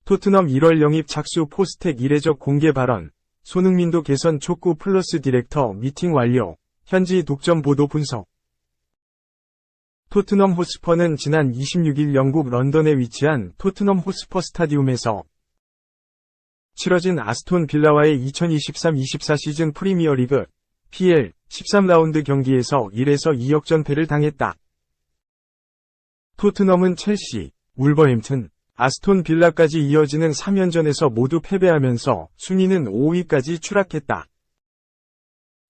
토트넘 1월 영입 착수 포스텍 이례적 공개 발언, 손흥민도 개선 촉구 플러스 디렉터 미팅 완료, 현지 독점 보도 분석. 토트넘 호스퍼는 지난 26일 영국 런던에 위치한 토트넘 호스퍼 스타디움에서 치러진 아스톤 빌라와의 2023-24 시즌 프리미어리그 PL 13라운드 경기에서 1에서 2역전패를 당했다. 토트넘은 첼시, 울버햄튼, 아스톤 빌라까지 이어지는 3연전에서 모두 패배하면서 순위는 5위까지 추락했다.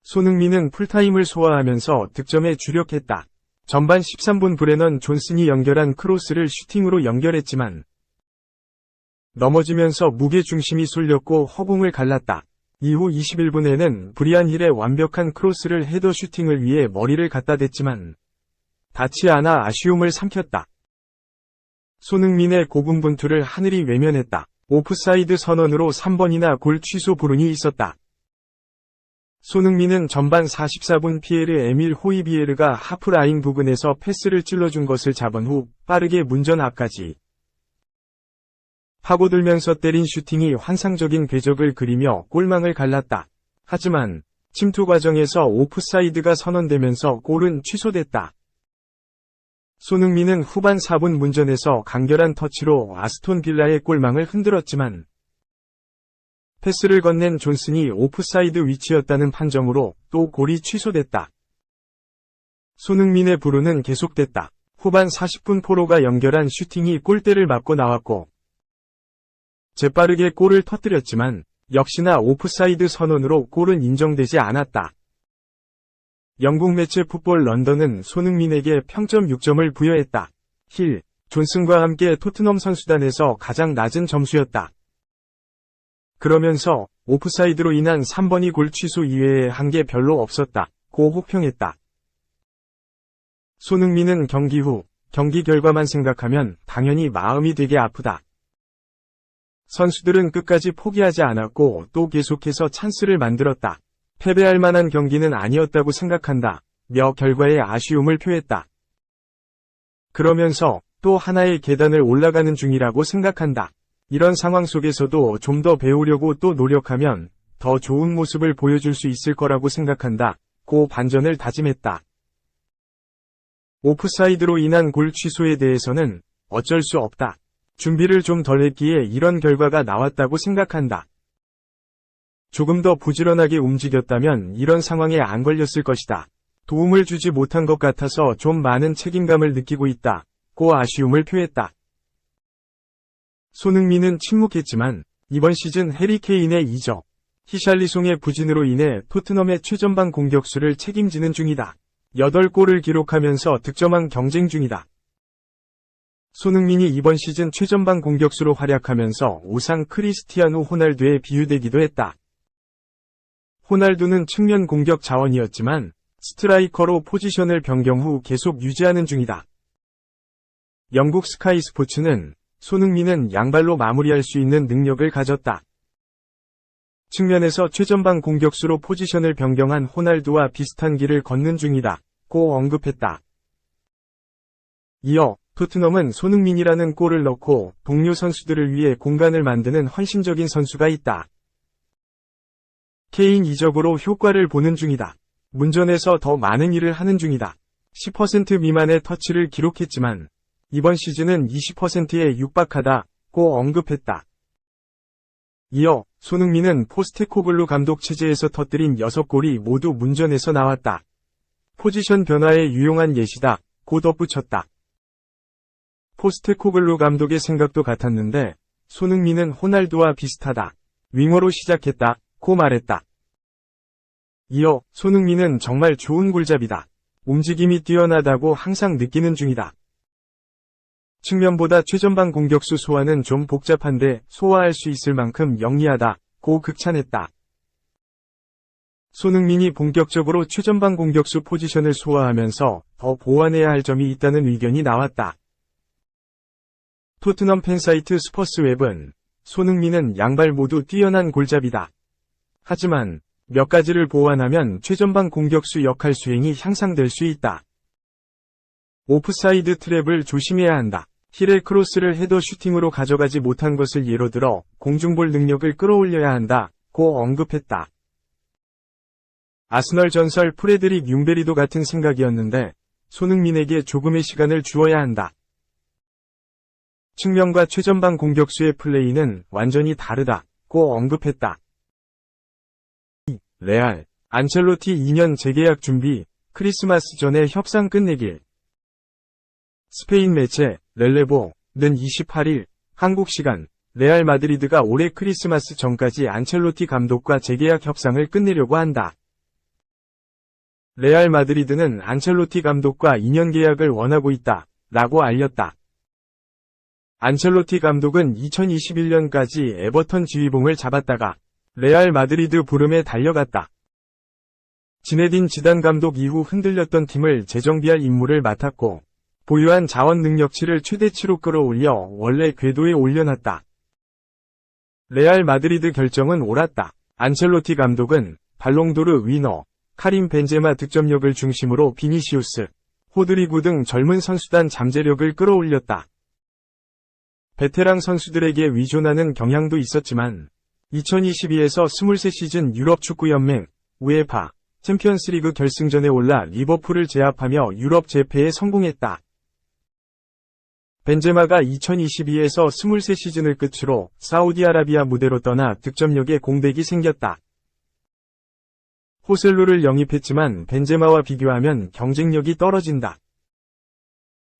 손흥민은 풀타임을 소화하면서 득점에 주력했다. 전반 13분 브레넌 존슨이 연결한 크로스를 슈팅으로 연결했지만 넘어지면서 무게중심이 쏠렸고 허공을 갈랐다. 이후 21분에는 브리안 힐의 완벽한 크로스를 헤더 슈팅을 위해 머리를 갖다 댔지만 닿지 않아 아쉬움을 삼켰다. 손흥민의 고군분투를 하늘이 외면했다. 오프사이드 선언으로 3번이나 골 취소 불운이 있었다. 손흥민은 전반 44분 피에르 에밀 호이비에르가 하프라인 부근에서 패스를 찔러준 것을 잡은 후 빠르게 문전 앞까지 파고들면서 때린 슈팅이 환상적인 궤적을 그리며 골망을 갈랐다. 하지만 침투 과정에서 오프사이드가 선언되면서 골은 취소됐다. 손흥민은 후반 4분 문전에서 간결한 터치로 아스톤 빌라의 골망을 흔들었지만 패스를 건넨 존슨이 오프사이드 위치였다는 판정으로 또 골이 취소됐다. 손흥민의 불운은 계속됐다. 후반 40분 포로가 연결한 슈팅이 골대를 맞고 나왔고 재빠르게 골을 터뜨렸지만 역시나 오프사이드 선언으로 골은 인정되지 않았다. 영국 매체 풋볼 런던은 손흥민에게 평점 6점을 부여했다. 힐, 존슨과 함께 토트넘 선수단에서 가장 낮은 점수였다. 그러면서 오프사이드로 인한 3번이 골 취소 이외에 한 게 별로 없었다. 고 혹평했다. 손흥민은 경기 후, 경기 결과만 생각하면 당연히 마음이 되게 아프다. 선수들은 끝까지 포기하지 않았고 또 계속해서 찬스를 만들었다. 패배할 만한 경기는 아니었다고 생각한다. 며 결과에 아쉬움을 표했다. 그러면서 또 하나의 계단을 올라가는 중이라고 생각한다. 이런 상황 속에서도 좀 더 배우려고 또 노력하면 더 좋은 모습을 보여줄 수 있을 거라고 생각한다. 고 반전을 다짐했다. 오프사이드로 인한 골 취소에 대해서는 어쩔 수 없다. 준비를 좀 덜 했기에 이런 결과가 나왔다고 생각한다. 조금 더 부지런하게 움직였다면 이런 상황에 안 걸렸을 것이다. 도움을 주지 못한 것 같아서 좀 많은 책임감을 느끼고 있다. 고 아쉬움을 표했다. 손흥민은 침묵했지만 이번 시즌 해리 케인의 이적, 히샬리송의 부진으로 인해 토트넘의 최전방 공격수를 책임지는 중이다. 8골을 기록하면서 득점왕 경쟁 중이다. 손흥민이 이번 시즌 최전방 공격수로 활약하면서 우상 크리스티아누 호날두에 비유되기도 했다. 호날두는 측면 공격 자원이었지만 스트라이커로 포지션을 변경 후 계속 유지하는 중이다. 영국 스카이 스포츠는 손흥민은 양발로 마무리할 수 있는 능력을 가졌다. 측면에서 최전방 공격수로 포지션을 변경한 호날두와 비슷한 길을 걷는 중이다. 고 언급했다. 이어 토트넘은 손흥민이라는 골을 넣고 동료 선수들을 위해 공간을 만드는 헌신적인 선수가 있다. 케인 이적으로 효과를 보는 중이다. 문전에서 더 많은 일을 하는 중이다. 10% 미만의 터치를 기록했지만 이번 시즌은 20%에 육박하다. 고 언급했다. 이어 손흥민은 포스테코글루 감독 체제에서 터뜨린 6골이 모두 문전에서 나왔다. 포지션 변화에 유용한 예시다. 고 덧붙였다. 포스테코글루 감독의 생각도 같았는데 손흥민은 호날두와 비슷하다. 윙어로 시작했다. 고 말했다. 이어 손흥민은 정말 좋은 골잡이다. 움직임이 뛰어나다고 항상 느끼는 중이다. 측면보다 최전방 공격수 소화는 좀 복잡한데 소화할 수 있을 만큼 영리하다. 고 극찬했다. 손흥민이 본격적으로 최전방 공격수 포지션을 소화하면서 더 보완해야 할 점이 있다는 의견이 나왔다. 토트넘 팬사이트 스퍼스웹은 손흥민은 양발 모두 뛰어난 골잡이다. 하지만 몇 가지를 보완하면 최전방 공격수 역할 수행이 향상될 수 있다. 오프사이드 트랩을 조심해야 한다. 힐에 크로스를 헤더 슈팅으로 가져가지 못한 것을 예로 들어 공중볼 능력을 끌어올려야 한다고 언급했다. 아스널 전설 프레드릭 융베리도 같은 생각이었는데 손흥민에게 조금의 시간을 주어야 한다. 측면과 최전방 공격수의 플레이는 완전히 다르다고 언급했다. 레알, 안첼로티 2년 재계약 준비, 크리스마스 전에 협상 끝내길. 스페인 매체 렐레보는 28일 한국 시간 레알 마드리드가 올해 크리스마스 전까지 안첼로티 감독과 재계약 협상을 끝내려고 한다. 레알 마드리드는 안첼로티 감독과 2년 계약을 원하고 있다 라고 알렸다. 안첼로티 감독은 2021년까지 에버턴 지휘봉을 잡았다가 레알 마드리드 부름에 달려갔다. 지네딘 지단 감독 이후 흔들렸던 팀을 재정비할 임무를 맡았고 보유한 자원 능력치를 최대치로 끌어올려 원래 궤도에 올려놨다. 레알 마드리드 결정은 옳았다. 안첼로티 감독은 발롱도르 위너, 카림 벤제마 득점력을 중심으로 비니시우스, 호드리구 등 젊은 선수단 잠재력을 끌어올렸다. 베테랑 선수들에게 위존하는 경향도 있었지만 2022에서 23시즌 유럽 축구연맹 우에파 챔피언스리그 결승전에 올라 리버풀을 제압하며 유럽 재패에 성공했다. 벤제마가 2022에서 23시즌을 끝으로 사우디아라비아 무대로 떠나 득점력에 공백이 생겼다. 호셀루를 영입했지만 벤제마와 비교하면 경쟁력이 떨어진다.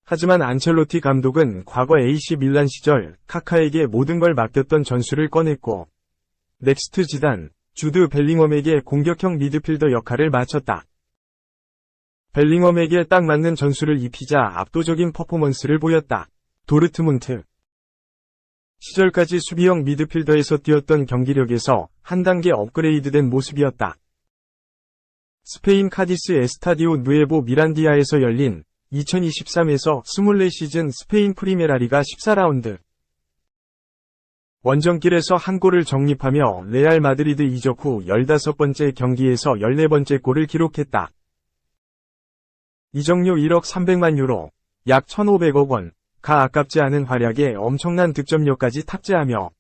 하지만 안첼로티 감독은 과거 AC 밀란 시절 카카에게 모든 걸 맡겼던 전술을 꺼냈고 넥스트 지단, 주드 벨링엄에게 공격형 미드필더 역할을 맡겼다. 벨링엄에게 딱 맞는 전술을 입히자 압도적인 퍼포먼스를 보였다. 도르트문트 시절까지 수비형 미드필더에서 뛰었던 경기력에서 한 단계 업그레이드된 모습이었다. 스페인 카디스 에스타디오 누에보 미란디아에서 열린 2023에서 24시즌 스페인 프리메라리가 14라운드 원정길에서 한 골을 적립하며 레알 마드리드 이적 후 15번째 경기에서 14번째 골을 기록했다. 이적료 1억 300만 유로, 약 1,500억 원, 가 아깝지 않은 활약에 엄청난 득점력까지 탑재하며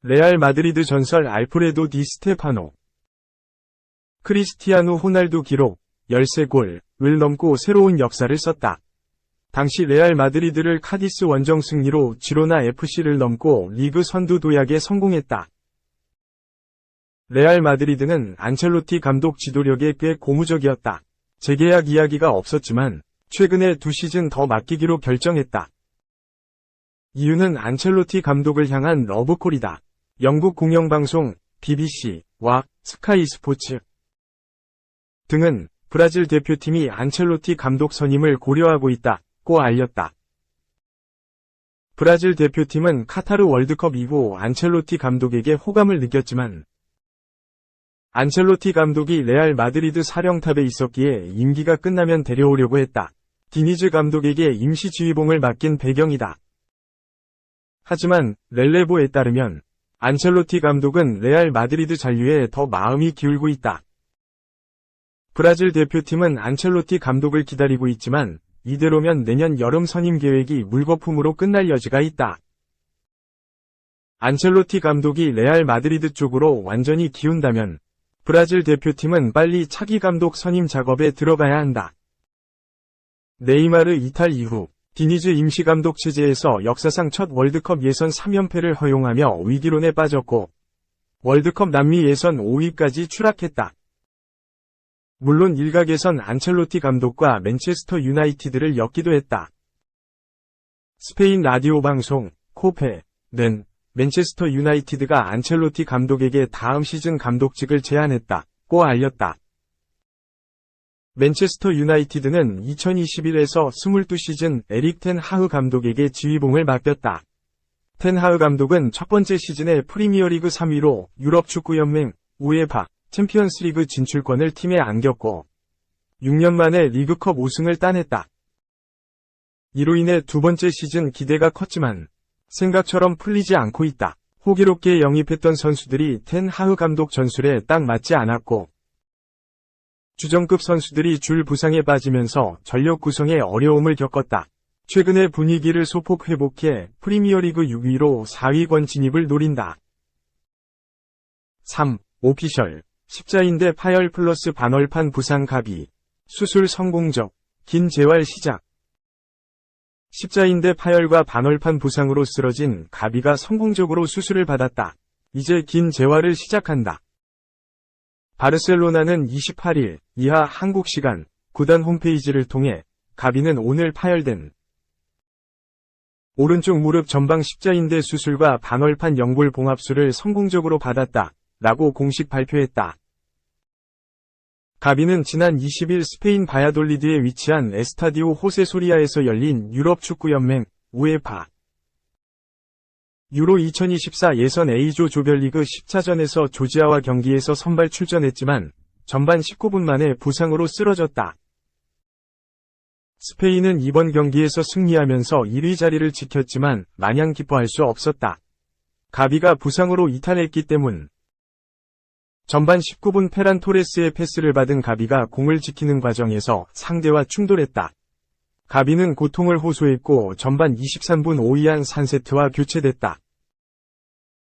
레알 마드리드 전설 알프레도 디 스테파노, 크리스티아누 호날두 기록 13골을 넘고 새로운 역사를 썼다. 당시 레알 마드리드를 카디스 원정 승리로 지로나 FC를 넘고 리그 선두 도약에 성공했다. 레알 마드리드는 안첼로티 감독 지도력에 꽤 고무적이었다. 재계약 이야기가 없었지만 최근에 2시즌 더 맡기기로 결정했다. 이유는 안첼로티 감독을 향한 러브콜이다. 영국 공영방송 BBC와 스카이 스포츠 등은 브라질 대표팀이 안첼로티 감독 선임을 고려하고 있다고 알렸다. 브라질 대표팀은 카타르 월드컵 이후 안첼로티 감독에게 호감을 느꼈지만 안첼로티 감독이 레알 마드리드 사령탑에 있었기에 임기가 끝나면 데려오려고 했다. 디니즈 감독에게 임시 지휘봉을 맡긴 배경이다. 하지만 렐레보에 따르면 안첼로티 감독은 레알 마드리드 잔류에 더 마음이 기울고 있다. 브라질 대표팀은 안첼로티 감독을 기다리고 있지만 이대로면 내년 여름 선임 계획이 물거품으로 끝날 여지가 있다. 안첼로티 감독이 레알 마드리드 쪽으로 완전히 기운다면 브라질 대표팀은 빨리 차기 감독 선임 작업에 들어가야 한다. 네이마르 이탈 이후 디니즈 임시감독 체제에서 역사상 첫 월드컵 예선 3연패를 허용하며 위기론에 빠졌고 월드컵 남미 예선 5위까지 추락했다. 물론 일각에선 안첼로티 감독과 맨체스터 유나이티드를 엮기도 했다. 스페인 라디오 방송 코페는 맨체스터 유나이티드가 안첼로티 감독에게 다음 시즌 감독직을 제안했다고 알렸다. 맨체스터 유나이티드는 2021에서 22시즌 에릭 텐 하흐 감독에게 지휘봉을 맡겼다. 텐 하흐 감독은 첫 번째 시즌에 프리미어리그 3위로 유럽 축구연맹 우에파 챔피언스리그 진출권을 팀에 안겼고 6년 만에 리그컵 우승을 따냈다. 이로 인해 두 번째 시즌 기대가 컸지만 생각처럼 풀리지 않고 있다. 호기롭게 영입했던 선수들이 텐 하흐 감독 전술에 딱 맞지 않았고 주전급 선수들이 줄 부상에 빠지면서 전력 구성에 어려움을 겪었다. 최근에 분위기를 소폭 회복해 프리미어리그 6위로 4위권 진입을 노린다. 3. 오피셜 십자인대 파열 플러스 반월판 부상 가비. 수술 성공적. 긴 재활 시작. 십자인대 파열과 반월판 부상으로 쓰러진 가비가 성공적으로 수술을 받았다. 이제 긴 재활을 시작한다. 바르셀로나는 28일 이하 한국 시간 구단 홈페이지를 통해 가비는 오늘 파열된 오른쪽 무릎 전방 십자인대 수술과 반월판 연골 봉합술을 성공적으로 받았다. 라고 공식 발표했다. 가비는 지난 20일 스페인 바야돌리드에 위치한 에스타디오 호세 소리아에서 열린 유럽축구연맹 우에파 유로 2024 예선 A조 조별리그 10차전에서 조지아와 경기에서 선발 출전했지만 전반 19분 만에 부상으로 쓰러졌다. 스페인은 이번 경기에서 승리하면서 1위 자리를 지켰지만 마냥 기뻐할 수 없었다. 가비가 부상으로 이탈했기 때문. 전반 19분 페란 토레스의 패스를 받은 가비가 공을 지키는 과정에서 상대와 충돌했다. 가비는 고통을 호소했고 전반 23분 오이안 산세트와 교체됐다.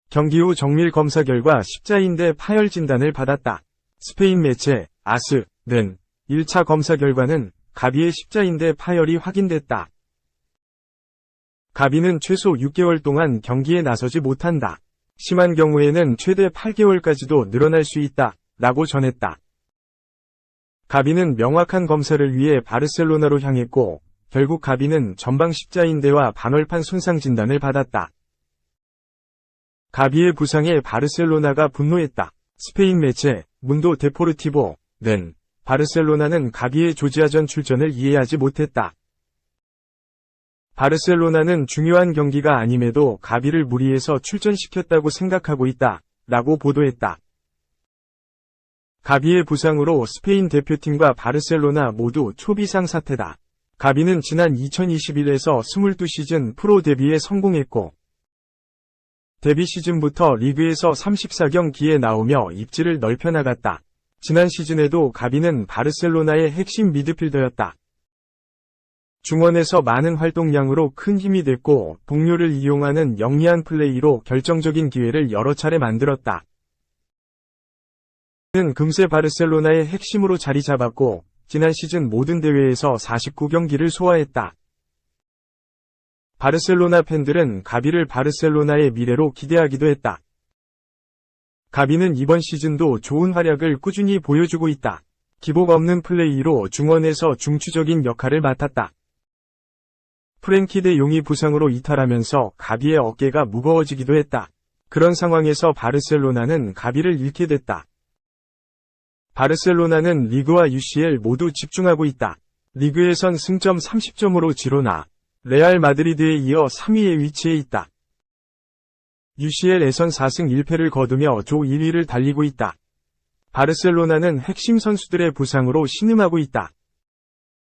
경기 후 정밀 검사 결과 십자인대 파열 진단을 받았다. 스페인 매체 아스는 1차 검사 결과는 가비의 십자인대 파열이 확인됐다. 가비는 최소 6개월 동안 경기에 나서지 못한다. 심한 경우에는 최대 8개월까지도 늘어날 수 있다. 라고 전했다. 가비는 명확한 검사를 위해 바르셀로나로 향했고 결국 가비는 전방 십자인대와 반월판 손상 진단을 받았다. 가비의 부상에 바르셀로나가 분노했다. 스페인 매체 문도 데포르티보는 바르셀로나는 가비의 조지아전 출전을 이해하지 못했다. 바르셀로나는 중요한 경기가 아님에도 가비를 무리해서 출전시켰다고 생각하고 있다. 라고 보도했다. 가비의 부상으로 스페인 대표팀과 바르셀로나 모두 초비상 사태다. 가비는 지난 2021에서 22시즌 프로 데뷔에 성공했고 데뷔 시즌부터 리그에서 34경기에 나오며 입지를 넓혀나갔다. 지난 시즌에도 가비는 바르셀로나의 핵심 미드필더였다. 중원에서 많은 활동량으로 큰 힘이 됐고 동료를 이용하는 영리한 플레이로 결정적인 기회를 여러 차례 만들었다. 그는 금세 바르셀로나의 핵심으로 자리 잡았고 지난 시즌 모든 대회에서 49경기를 소화했다. 바르셀로나 팬들은 가비를 바르셀로나의 미래로 기대하기도 했다. 가비는 이번 시즌도 좋은 활약을 꾸준히 보여주고 있다. 기복 없는 플레이로 중원에서 중추적인 역할을 맡았다. 프랭키 데 용이 부상으로 이탈하면서 가비의 어깨가 무거워지기도 했다. 그런 상황에서 바르셀로나는 가비를 잃게 됐다. 바르셀로나는 리그와 UCL 모두 집중하고 있다. 리그에선 승점 30점으로 지로나, 레알 마드리드에 이어 3위에 위치해 있다. UCL에선 4승 1패를 거두며 조 1위를 달리고 있다. 바르셀로나는 핵심 선수들의 부상으로 신음하고 있다.